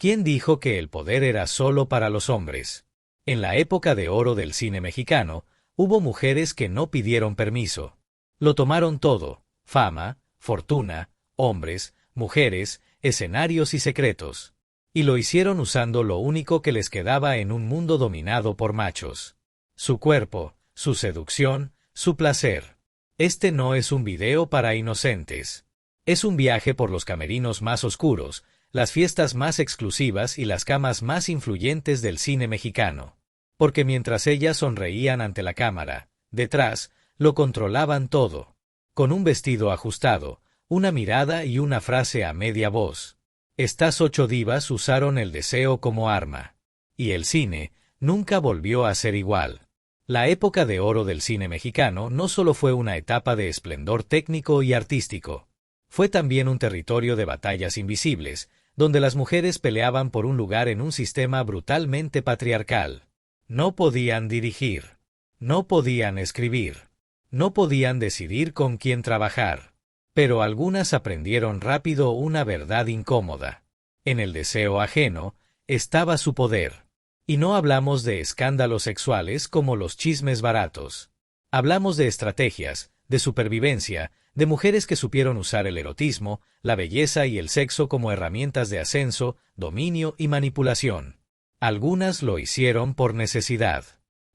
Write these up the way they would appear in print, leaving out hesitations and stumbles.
¿Quién dijo que el poder era solo para los hombres? En la época de oro del cine mexicano, hubo mujeres que no pidieron permiso. Lo tomaron todo: fama, fortuna, hombres, mujeres, escenarios y secretos. Y lo hicieron usando lo único que les quedaba en un mundo dominado por machos: su cuerpo, su seducción, su placer. Este no es un video para inocentes. Es un viaje por los camerinos más oscuros, las fiestas más exclusivas y las camas más influyentes del cine mexicano. Porque mientras ellas sonreían ante la cámara, detrás, lo controlaban todo. Con un vestido ajustado, una mirada y una frase a media voz. Estas 8 divas usaron el deseo como arma. Y el cine nunca volvió a ser igual. La época de oro del cine mexicano no solo fue una etapa de esplendor técnico y artístico. Fue también un territorio de batallas invisibles, donde las mujeres peleaban por un lugar en un sistema brutalmente patriarcal. No podían dirigir. No podían escribir. No podían decidir con quién trabajar. Pero algunas aprendieron rápido una verdad incómoda. En el deseo ajeno estaba su poder. Y no hablamos de escándalos sexuales como los chismes baratos. Hablamos de estrategias, de supervivencia, de mujeres que supieron usar el erotismo, la belleza y el sexo como herramientas de ascenso, dominio y manipulación. Algunas lo hicieron por necesidad,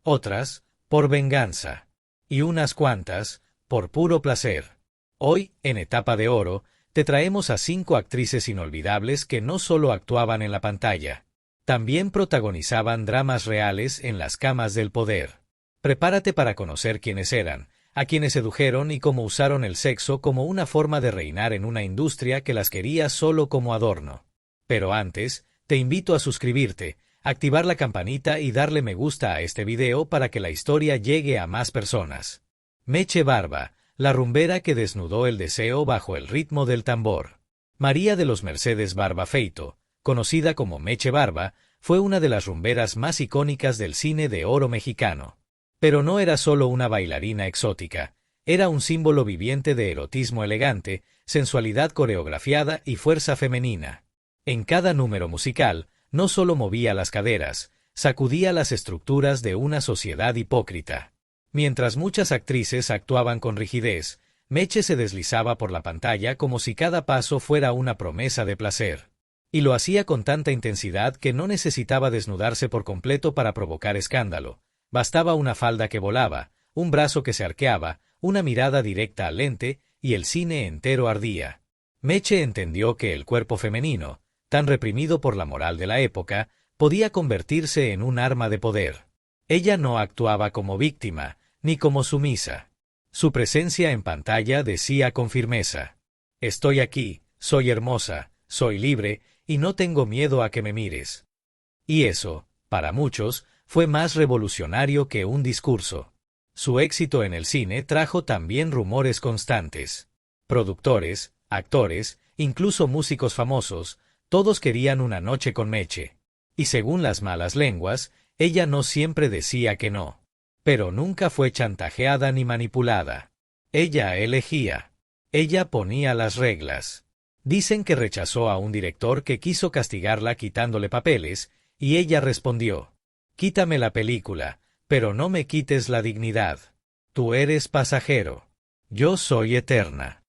otras, por venganza, y unas cuantas, por puro placer. Hoy, en Etapa de Oro, te traemos a 5 actrices inolvidables que no solo actuaban en la pantalla, también protagonizaban dramas reales en las camas del poder. Prepárate para conocer quiénes eran, a quienes sedujeron y cómo usaron el sexo como una forma de reinar en una industria que las quería solo como adorno. Pero antes, te invito a suscribirte, activar la campanita y darle me gusta a este video para que la historia llegue a más personas. Meche Barba, la rumbera que desnudó el deseo bajo el ritmo del tambor. María de los Mercedes Barba Feito, conocida como Meche Barba, fue una de las rumberas más icónicas del cine de oro mexicano. Pero no era solo una bailarina exótica, era un símbolo viviente de erotismo elegante, sensualidad coreografiada y fuerza femenina. En cada número musical, no solo movía las caderas, sacudía las estructuras de una sociedad hipócrita. Mientras muchas actrices actuaban con rigidez, Meche se deslizaba por la pantalla como si cada paso fuera una promesa de placer. Y lo hacía con tanta intensidad que no necesitaba desnudarse por completo para provocar escándalo. Bastaba una falda que volaba, un brazo que se arqueaba, una mirada directa al lente, y el cine entero ardía. Meche entendió que el cuerpo femenino, tan reprimido por la moral de la época, podía convertirse en un arma de poder. Ella no actuaba como víctima, ni como sumisa. Su presencia en pantalla decía con firmeza: «Estoy aquí, soy hermosa, soy libre, y no tengo miedo a que me mires». Y eso, para muchos, fue más revolucionario que un discurso. Su éxito en el cine trajo también rumores constantes. Productores, actores, incluso músicos famosos, todos querían una noche con Meche. Y según las malas lenguas, ella no siempre decía que no. Pero nunca fue chantajeada ni manipulada. Ella elegía. Ella ponía las reglas. Dicen que rechazó a un director que quiso castigarla quitándole papeles, y ella respondió: «Quítame la película, pero no me quites la dignidad. Tú eres pasajero. Yo soy eterna».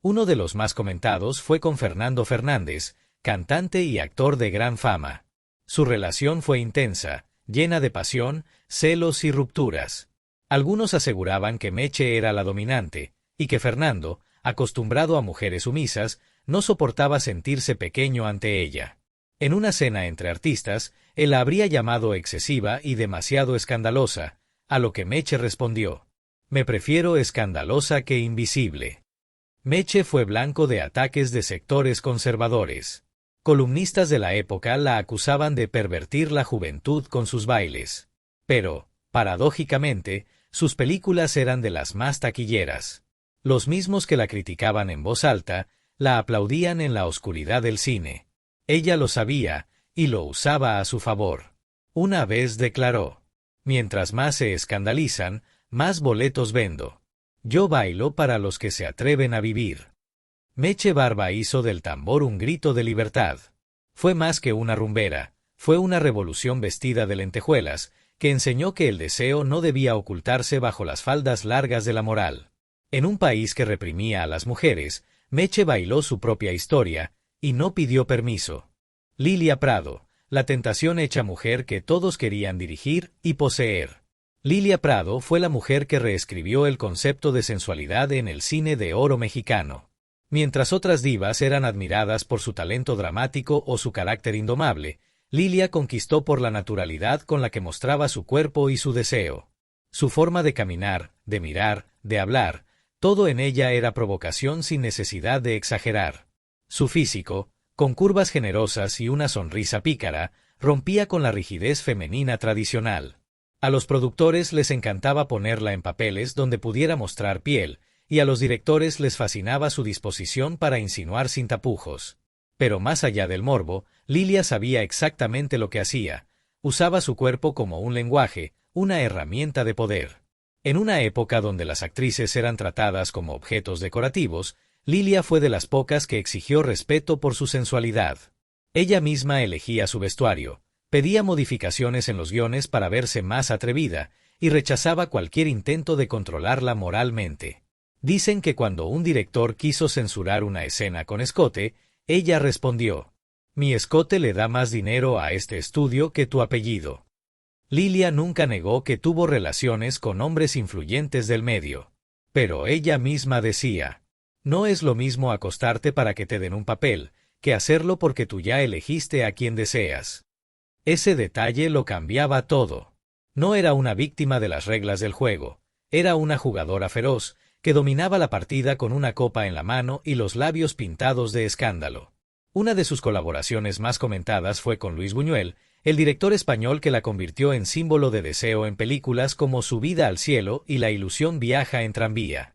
Uno de los más comentados fue con Fernando Fernández, cantante y actor de gran fama. Su relación fue intensa, llena de pasión, celos y rupturas. Algunos aseguraban que Meche era la dominante, y que Fernando, acostumbrado a mujeres sumisas, no soportaba sentirse pequeño ante ella. En una cena entre artistas, él la habría llamado excesiva y demasiado escandalosa, a lo que Meche respondió: «Me prefiero escandalosa que invisible». Meche fue blanco de ataques de sectores conservadores. Columnistas de la época la acusaban de pervertir la juventud con sus bailes. Pero, paradójicamente, sus películas eran de las más taquilleras. Los mismos que la criticaban en voz alta, la aplaudían en la oscuridad del cine. Ella lo sabía, y lo usaba a su favor. Una vez declaró: «Mientras más se escandalizan, más boletos vendo. Yo bailo para los que se atreven a vivir». Meche Barba hizo del tambor un grito de libertad. Fue más que una rumbera, fue una revolución vestida de lentejuelas, que enseñó que el deseo no debía ocultarse bajo las faldas largas de la moral. En un país que reprimía a las mujeres, Meche bailó su propia historia, y no pidió permiso. Lilia Prado, la tentación hecha mujer que todos querían dirigir y poseer. Lilia Prado fue la mujer que reescribió el concepto de sensualidad en el cine de oro mexicano. Mientras otras divas eran admiradas por su talento dramático o su carácter indomable, Lilia conquistó por la naturalidad con la que mostraba su cuerpo y su deseo. Su forma de caminar, de mirar, de hablar, todo en ella era provocación sin necesidad de exagerar. Su físico, con curvas generosas y una sonrisa pícara, rompía con la rigidez femenina tradicional. A los productores les encantaba ponerla en papeles donde pudiera mostrar piel, y a los directores les fascinaba su disposición para insinuar sin tapujos. Pero más allá del morbo, Lilia sabía exactamente lo que hacía. Usaba su cuerpo como un lenguaje, una herramienta de poder. En una época donde las actrices eran tratadas como objetos decorativos, Lilia fue de las pocas que exigió respeto por su sensualidad. Ella misma elegía su vestuario, pedía modificaciones en los guiones para verse más atrevida, y rechazaba cualquier intento de controlarla moralmente. Dicen que cuando un director quiso censurar una escena con escote, ella respondió: «Mi escote le da más dinero a este estudio que tu apellido». Lilia nunca negó que tuvo relaciones con hombres influyentes del medio. Pero ella misma decía: «No es lo mismo acostarte para que te den un papel, que hacerlo porque tú ya elegiste a quien deseas». Ese detalle lo cambiaba todo. No era una víctima de las reglas del juego, era una jugadora feroz, que dominaba la partida con una copa en la mano y los labios pintados de escándalo. Una de sus colaboraciones más comentadas fue con Luis Buñuel, el director español que la convirtió en símbolo de deseo en películas como Subida al cielo y La ilusión viaja en tranvía.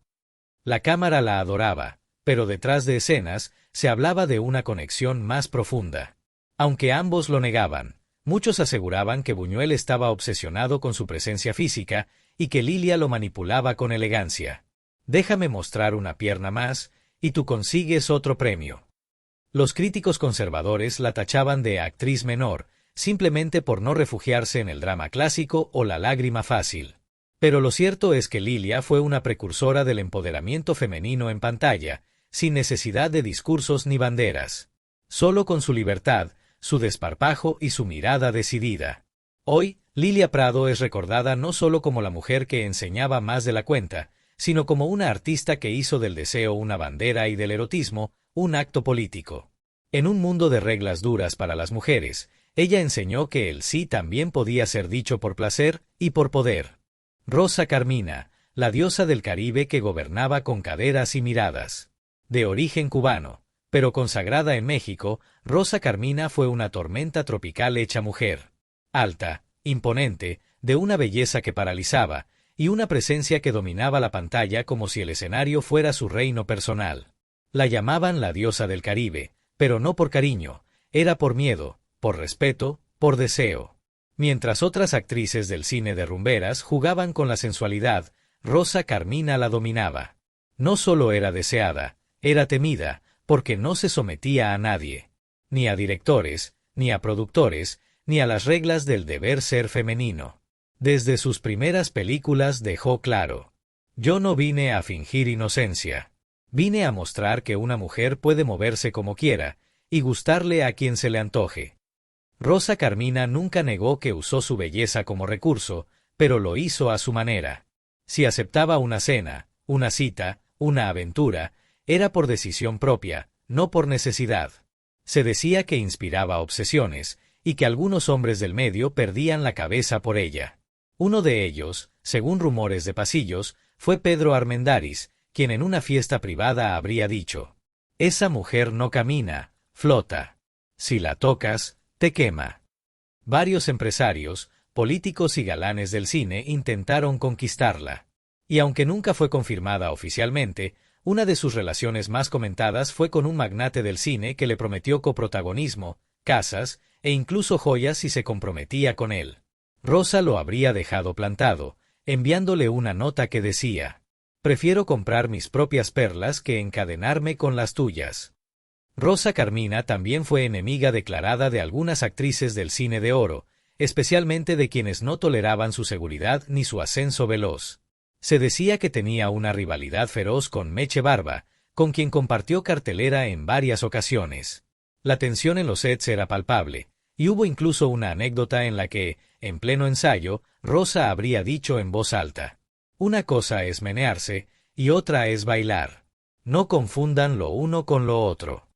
La cámara la adoraba, pero detrás de escenas se hablaba de una conexión más profunda. Aunque ambos lo negaban, muchos aseguraban que Buñuel estaba obsesionado con su presencia física y que Lilia lo manipulaba con elegancia. «Déjame mostrar una pierna más, y tú consigues otro premio». Los críticos conservadores la tachaban de actriz menor, simplemente por no refugiarse en el drama clásico o la lágrima fácil. Pero lo cierto es que Lilia fue una precursora del empoderamiento femenino en pantalla, sin necesidad de discursos ni banderas. Solo con su libertad, su desparpajo y su mirada decidida. Hoy, Lilia Prado es recordada no solo como la mujer que enseñaba más de la cuenta, sino como una artista que hizo del deseo una bandera y del erotismo un acto político. En un mundo de reglas duras para las mujeres, ella enseñó que el sí también podía ser dicho por placer y por poder. Rosa Carmina, la diosa del Caribe que gobernaba con caderas y miradas. De origen cubano, pero consagrada en México, Rosa Carmina fue una tormenta tropical hecha mujer. Alta, imponente, de una belleza que paralizaba, y una presencia que dominaba la pantalla como si el escenario fuera su reino personal. La llamaban la diosa del Caribe, pero no por cariño, era por miedo, por respeto, por deseo. Mientras otras actrices del cine de rumberas jugaban con la sensualidad, Rosa Carmina la dominaba. No solo era deseada, era temida, porque no se sometía a nadie, ni a directores, ni a productores, ni a las reglas del deber ser femenino. Desde sus primeras películas dejó claro: «Yo no vine a fingir inocencia. Vine a mostrar que una mujer puede moverse como quiera, y gustarle a quien se le antoje». Rosa Carmina nunca negó que usó su belleza como recurso, pero lo hizo a su manera. Si aceptaba una cena, una cita, una aventura, era por decisión propia, no por necesidad. Se decía que inspiraba obsesiones, y que algunos hombres del medio perdían la cabeza por ella. Uno de ellos, según rumores de pasillos, fue Pedro Armendáriz, quien en una fiesta privada habría dicho: «Esa mujer no camina, flota. Si la tocas, te quema». Varios empresarios, políticos y galanes del cine intentaron conquistarla. Y aunque nunca fue confirmada oficialmente, una de sus relaciones más comentadas fue con un magnate del cine que le prometió coprotagonismo, casas e incluso joyas si se comprometía con él. Rosa lo habría dejado plantado, enviándole una nota que decía: «Prefiero comprar mis propias perlas que encadenarme con las tuyas». Rosa Carmina también fue enemiga declarada de algunas actrices del cine de oro, especialmente de quienes no toleraban su seguridad ni su ascenso veloz. Se decía que tenía una rivalidad feroz con Meche Barba, con quien compartió cartelera en varias ocasiones. La tensión en los sets era palpable, y hubo incluso una anécdota en la que, en pleno ensayo, Rosa habría dicho en voz alta: «Una cosa es menearse, y otra es bailar. No confundan lo uno con lo otro».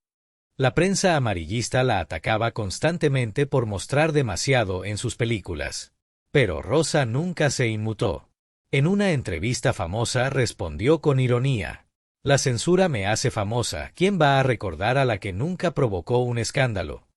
La prensa amarillista la atacaba constantemente por mostrar demasiado en sus películas. Pero Rosa nunca se inmutó. En una entrevista famosa respondió con ironía: «La censura me hace famosa, ¿quién va a recordar a la que nunca provocó un escándalo?».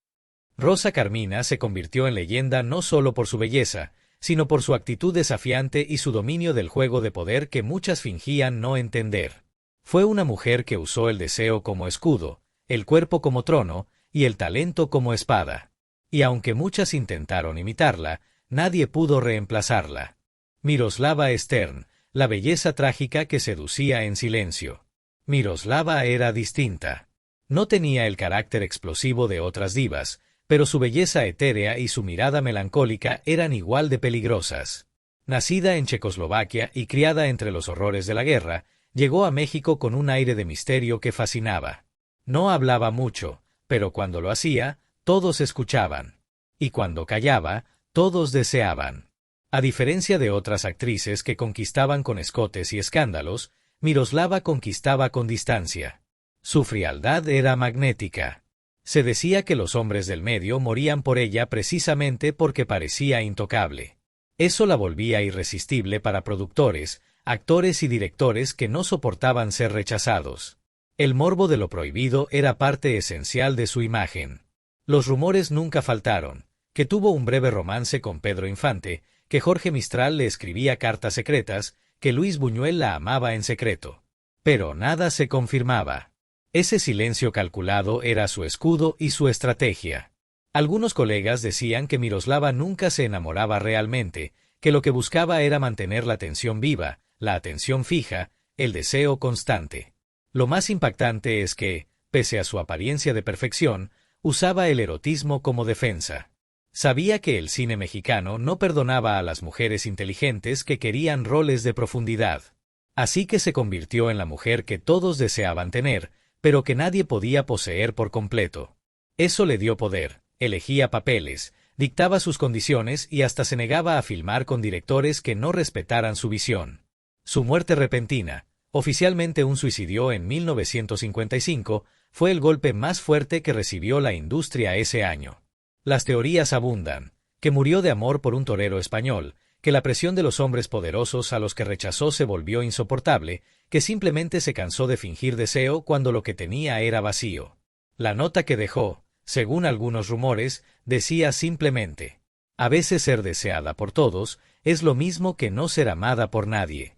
Rosa Carmina se convirtió en leyenda no solo por su belleza, sino por su actitud desafiante y su dominio del juego de poder que muchas fingían no entender. Fue una mujer que usó el deseo como escudo, el cuerpo como trono y el talento como espada. Y aunque muchas intentaron imitarla, nadie pudo reemplazarla. Miroslava Stern, la belleza trágica que seducía en silencio. Miroslava era distinta. No tenía el carácter explosivo de otras divas, pero su belleza etérea y su mirada melancólica eran igual de peligrosas. Nacida en Checoslovaquia y criada entre los horrores de la guerra, llegó a México con un aire de misterio que fascinaba. No hablaba mucho, pero cuando lo hacía, todos escuchaban. Y cuando callaba, todos deseaban. A diferencia de otras actrices que conquistaban con escotes y escándalos, Miroslava conquistaba con distancia. Su frialdad era magnética. Se decía que los hombres del medio morían por ella precisamente porque parecía intocable. Eso la volvía irresistible para productores, actores y directores que no soportaban ser rechazados. El morbo de lo prohibido era parte esencial de su imagen. Los rumores nunca faltaron: que tuvo un breve romance con Pedro Infante, que Jorge Mistral le escribía cartas secretas, que Luis Buñuel la amaba en secreto. Pero nada se confirmaba. Ese silencio calculado era su escudo y su estrategia. Algunos colegas decían que Miroslava nunca se enamoraba realmente, que lo que buscaba era mantener la atención viva, la atención fija, el deseo constante. Lo más impactante es que, pese a su apariencia de perfección, usaba el erotismo como defensa. Sabía que el cine mexicano no perdonaba a las mujeres inteligentes que querían roles de profundidad. Así que se convirtió en la mujer que todos deseaban tener, pero que nadie podía poseer por completo. Eso le dio poder, elegía papeles, dictaba sus condiciones y hasta se negaba a filmar con directores que no respetaran su visión. Su muerte repentina, oficialmente un suicidio en 1955, fue el golpe más fuerte que recibió la industria ese año. Las teorías abundan: que murió de amor por un torero español, que la presión de los hombres poderosos a los que rechazó se volvió insoportable, que simplemente se cansó de fingir deseo cuando lo que tenía era vacío. La nota que dejó, según algunos rumores, decía simplemente: a veces ser deseada por todos es lo mismo que no ser amada por nadie.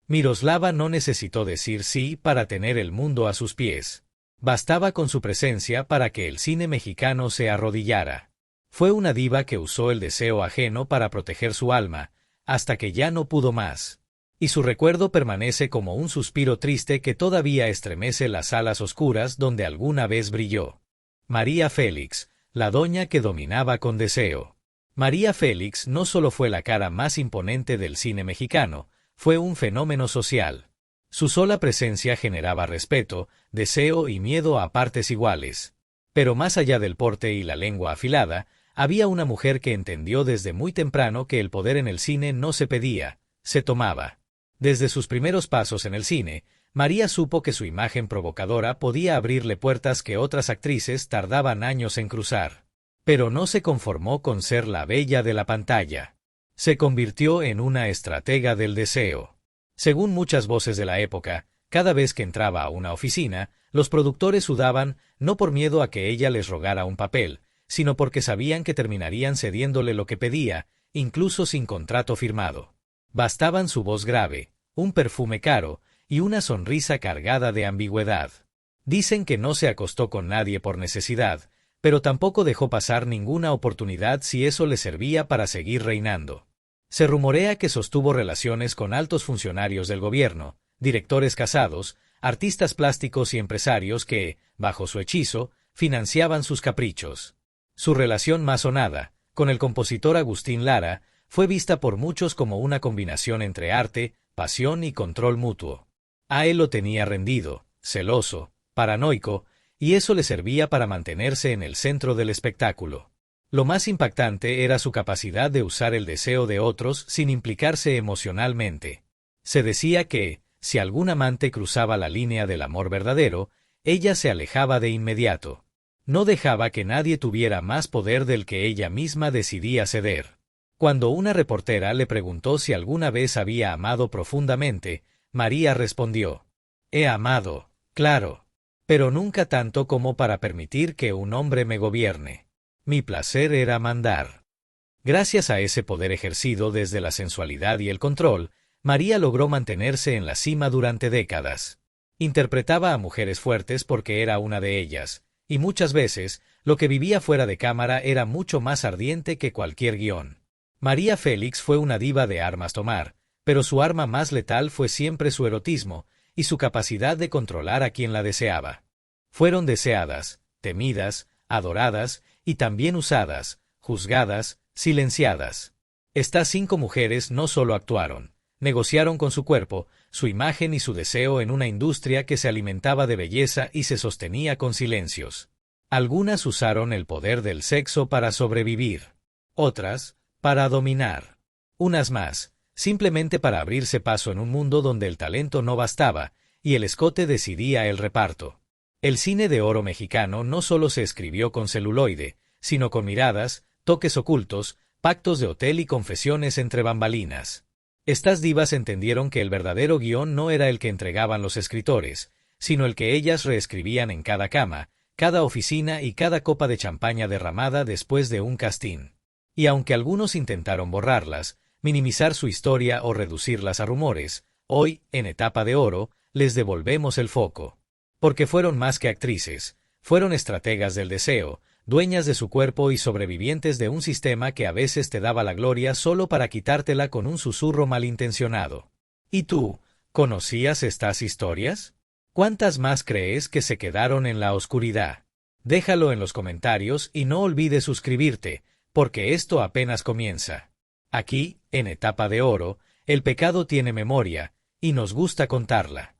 Miroslava no necesitó decir sí para tener el mundo a sus pies. Bastaba con su presencia para que el cine mexicano se arrodillara. Fue una diva que usó el deseo ajeno para proteger su alma, hasta que ya no pudo más. Y su recuerdo permanece como un suspiro triste que todavía estremece las salas oscuras donde alguna vez brilló. María Félix, la doña que dominaba con deseo. María Félix no solo fue la cara más imponente del cine mexicano, fue un fenómeno social. Su sola presencia generaba respeto, deseo y miedo a partes iguales. Pero más allá del porte y la lengua afilada, había una mujer que entendió desde muy temprano que el poder en el cine no se pedía, se tomaba. Desde sus primeros pasos en el cine, María supo que su imagen provocadora podía abrirle puertas que otras actrices tardaban años en cruzar. Pero no se conformó con ser la bella de la pantalla. Se convirtió en una estratega del deseo. Según muchas voces de la época, cada vez que entraba a una oficina, los productores sudaban no por miedo a que ella les rogara un papel, sino porque sabían que terminarían cediéndole lo que pedía, incluso sin contrato firmado. Bastaban su voz grave, un perfume caro y una sonrisa cargada de ambigüedad. Dicen que no se acostó con nadie por necesidad, pero tampoco dejó pasar ninguna oportunidad si eso le servía para seguir reinando. Se rumorea que sostuvo relaciones con altos funcionarios del gobierno, directores casados, artistas plásticos y empresarios que, bajo su hechizo, financiaban sus caprichos. Su relación más sonada, con el compositor Agustín Lara, fue vista por muchos como una combinación entre arte, pasión y control mutuo. A él lo tenía rendido, celoso, paranoico, y eso le servía para mantenerse en el centro del espectáculo. Lo más impactante era su capacidad de usar el deseo de otros sin implicarse emocionalmente. Se decía que, si algún amante cruzaba la línea del amor verdadero, ella se alejaba de inmediato. No dejaba que nadie tuviera más poder del que ella misma decidía ceder. Cuando una reportera le preguntó si alguna vez había amado profundamente, María respondió: «He amado, claro, pero nunca tanto como para permitir que un hombre me gobierne. Mi placer era mandar». Gracias a ese poder ejercido desde la sensualidad y el control, María logró mantenerse en la cima durante décadas. Interpretaba a mujeres fuertes porque era una de ellas, y muchas veces, lo que vivía fuera de cámara era mucho más ardiente que cualquier guión. María Félix fue una diva de armas tomar, pero su arma más letal fue siempre su erotismo y su capacidad de controlar a quien la deseaba. Fueron deseadas, temidas, adoradas y también usadas, juzgadas, silenciadas. Estas 5 mujeres no solo actuaron, negociaron con su cuerpo, su imagen y su deseo en una industria que se alimentaba de belleza y se sostenía con silencios. Algunas usaron el poder del sexo para sobrevivir. Otras, para dominar. Unas más, simplemente para abrirse paso en un mundo donde el talento no bastaba y el escote decidía el reparto. El cine de oro mexicano no solo se escribió con celuloide, sino con miradas, toques ocultos, pactos de hotel y confesiones entre bambalinas. Estas divas entendieron que el verdadero guión no era el que entregaban los escritores, sino el que ellas reescribían en cada cama, cada oficina y cada copa de champaña derramada después de un casting. Y aunque algunos intentaron borrarlas, minimizar su historia o reducirlas a rumores, hoy, en etapa de oro, les devolvemos el foco. Porque fueron más que actrices, fueron estrategas del deseo, dueñas de su cuerpo y sobrevivientes de un sistema que a veces te daba la gloria solo para quitártela con un susurro malintencionado. ¿Y tú, conocías estas historias? ¿Cuántas más crees que se quedaron en la oscuridad? Déjalo en los comentarios y no olvides suscribirte, porque esto apenas comienza. Aquí, en Etapa de Oro, el pecado tiene memoria, y nos gusta contarla.